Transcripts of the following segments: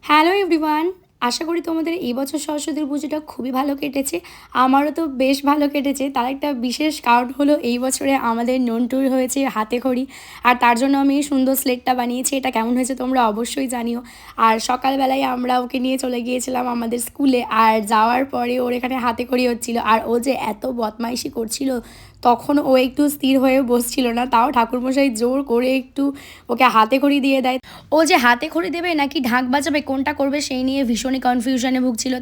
Hello everyone, আশা করি তোমাদের এই বছর সরস্বতীর পুজোটা খুবই ভালো কেটেছে। আমারও তো বেশ ভালো কেটেছে। তার একটা বিশেষ কারণ হলো এই বছরে আমাদের নন্টুর হয়েছে হাতে খড়ি, আর তার জন্য আমি এই সুন্দর স্লেটটা বানিয়েছি। এটা কেমন হয়েছে তোমরা অবশ্যই জানিও। আর সকালবেলায় আমরা ওকে নিয়ে চলে গিয়েছিলাম আমাদের স্কুলে, আর যাওয়ার পরে ওর এখানে হাতে খড়ি হচ্ছিল, আর ও যে এত বদমাইশি করছিল তখন ও একটু স্থির হয়ে বসছিল না। তাও ঠাকুরমশাই জোর করে একটু ওকে হাতে খড়ি দিয়ে দেয়। ও যে হাতে খড়ি দেবে নাকি ঢাক বাজাবে কোনটা করবে সেই নিয়ে ভীষণই কনফিউশনে ভুগছিল।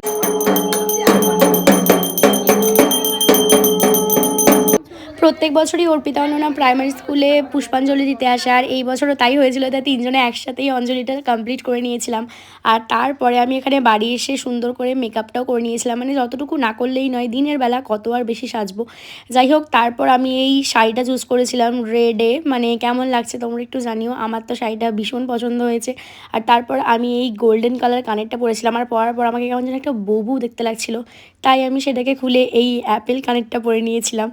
প্রত্যেক বছরই অর্পিতা অনন্যা প্রাইমারি স্কুলে পুষ্পাঞ্জলি দিতে আসে, আর এই বছরও তাই হয়েছিল। তাই তিনজনে একসাথেই অঞ্জলিটা কমপ্লিট করে নিয়েছিলাম। আর তারপরে আমি এখানে বাড়ি এসে সুন্দর করে মেকআপটাও করে নিয়েছিলাম, মানে যতটুকু না করলেই নয়, দিনের বেলা কত আর বেশি সাজবো। যাই হোক, তারপর আমি এই শাড়িটা চুজ করেছিলাম রেডে, মানে কেমন লাগছে তোমরা একটু জানিও। আমার তো শাড়িটা ভীষণ পছন্দ হয়েছে। আর তারপর আমি এই গোল্ডেন কালার কানেরটা পরেছিলাম, আর পরার পর আমাকে কেমন যেন একটা বউ দেখতে লাগছিল, তাই আমি সেটাকে খুলে এই অ্যাপেল কানেরটা পরে নিয়েছিলাম।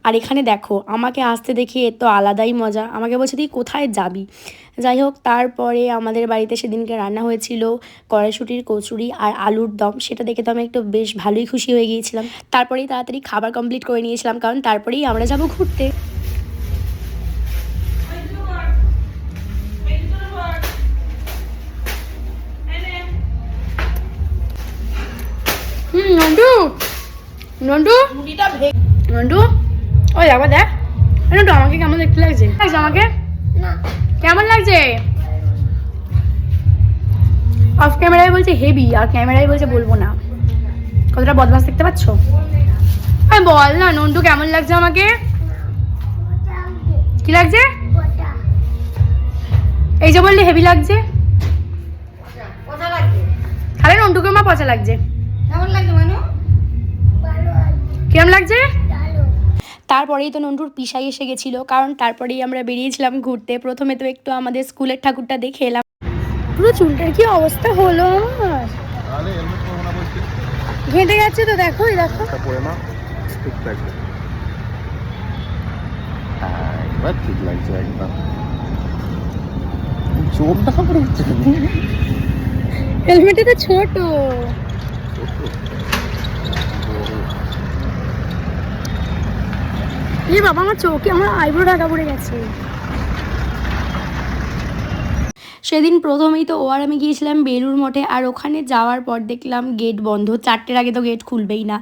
আর এখানে দেখো আমাকে আসতে দেখি এ তো আলাদাই মজা, আমাকে বলছে তুই কোথায় যাবি। যাই হোক, তারপরে আমাদের বাড়িতে সেদিনকে রান্না হয়েছিল কড়াইশুঁটির কচুরি আর আলুর দম। সেটা দেখে তো আমি একটু বেশ ভালোই খুশি হয়ে গিয়েছিলাম। তারপরেই তাড়াতাড়ি খাবার কমপ্লিট করে নিয়েছিলাম, কারণ তারপরেই আমরা যাব ঘুরতে। নন্টু নন্টু নন্টু, ওই একবার দেখ নন্টু আমাকে কেমন দেখতে লাগছে, আমাকে কেমন লাগছে। অফ ক্যামেরায় বলছে হেভি, আর ক্যামেরায় বলছে বলবো না। কতটা বদমাস দেখতে পাচ্ছ। বল না নন্টু কেমন লাগছে আমাকে, কি লাগছে। এই যে বললি হেভি লাগছে, তাহলে নন্টুকে মা পচা লাগছে। কিরম লাগছে। তারপরেই তো নন্টুর পিসাই এসে গেছিলো, কারণ তারপরেই আমরা বেরিয়েছিলাম ঘুরতে। প্রথমে তো একটু আমাদের স্কুলের ঠাকুরটা দেখে এলাম। পুরো চুলটার কি অবস্থা হলো আমার, ঘেঁটে গেছে তো। দেখো দেখো ঠিক লাগছে একদম। হেলমেটে তো ছোট। এই বাবা আমার চোখে আমার আইব্রো ঢাকা পড়ে গেছে। সেদিন প্রথমেই তো ও আর আমি গিয়েছিলাম বেলুড় মঠে, আর ওখানে যাওয়ার পর দেখলাম গেট বন্ধ, 4টের আগে তো গেট খুলবেই না।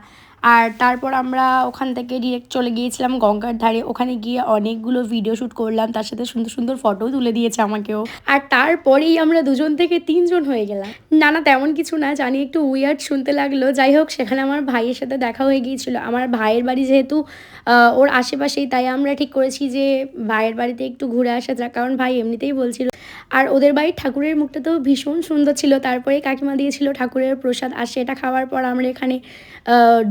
আর তারপর আমরা ওখান থেকে ডিরেক্ট চলে গিয়েছিলাম গঙ্গার ধারে। ওখানে গিয়ে অনেকগুলো ভিডিও শ্যুট করলাম, তার সাথে সুন্দর সুন্দর ফটোও তুলে দিয়েছে আমাকেও। আর তারপরেই আমরা 2জন থেকে 3জন হয়ে গেলাম। না না তেমন কিছু না, জানি একটু উইয়ার্ড শুনতে লাগলো। যাই হোক, সেখানে আমার ভাইয়ের সাথে দেখা হয়ে গিয়েছিল। আমার ভাইয়ের বাড়ি যেহেতু ওর আশেপাশেই, তাই আমরা ঠিক করেছি যে ভাইয়ের বাড়িতে একটু ঘুরে আসা যাক, কারণ ভাই এমনিতেই বলছিল। আর ওদের বাড়ির ঠাকুরের মুখটা তো ভীষণ সুন্দর ছিল। তারপরে কাকিমা দিয়েছিল ঠাকুরের প্রসাদ, আর সেটা খাওয়ার পর আমরা এখানে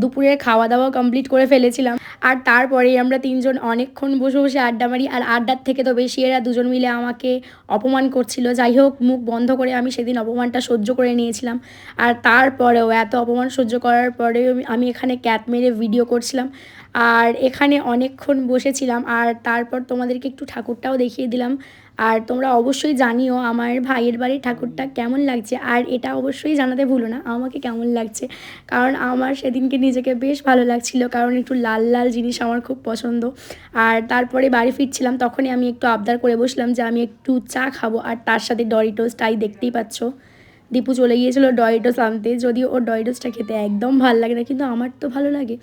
দুপুরের খাওয়া দাওয়া কমপ্লিট করে ফেলেছিলাম। আর তারপরেই আমরা 3জন অনেকক্ষণ বসে বসে আড্ডা মারি, আর আড্ডার থেকে তো বেশি এরা 2জন মিলে আমাকে অপমান করছিল। যাই হোক, মুখ বন্ধ করে আমি সেদিন অপমানটা সহ্য করে নিয়েছিলাম। আর তারপরেও এত অপমান সহ্য করার পরেও আমি এখানে ক্যাট মেরে ভিডিও করছিলাম, আর এখানে অনেকক্ষণ বসেছিলাম। আর তারপর তোমাদেরকে একটু ঠাকুরটাও দেখিয়ে দিলাম। আর তোমরা অবশ্যই জানিও আমার ভাইয়ের বাড়ির ঠাকুরটা কেমন লাগছে, আর এটা অবশ্যই জানাতে ভুলো না আমাকে কেমন লাগছে, কারণ আমার সেদিনকে নিজেকে বেশ ভালো লাগছিল, কারণ একটু লাল লাল জিনিস আমার খুব পছন্দ। আর তারপরে বাড়ি ফিরছিলাম, তখনই আমি একটু আবদার করে বসলাম যে আমি একটু চা খাবো, আর তার সাথে ডরিটোস। তাই দেখতেই পাচ্ছ দীপু চলে গিয়েছিলো ডরিটোস আনতে, যদিও ওর ডরিটোসটা খেতে একদম ভালো লাগে না, কিন্তু আমার তো ভালো লাগে।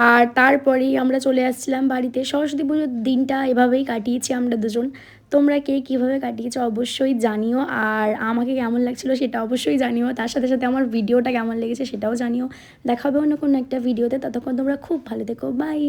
আর তারপরেই আমরা চলে আসছিলাম বাড়িতে। সরস্বতী পুজোর দিনটা এভাবেই কাটিয়েছি আমরা 2জন। তোমরা কে কীভাবে কাটিয়েছো অবশ্যই জানিও, আর আমাকে কেমন লাগছিলো সেটা অবশ্যই জানিও। তার সাথে সাথে আমার ভিডিওটা কেমন লেগেছে সেটাও জানিও। দেখা হবে অন্য কোনো একটা ভিডিওতে। ততক্ষণ তোমরা খুব ভালো থেকো, বাই।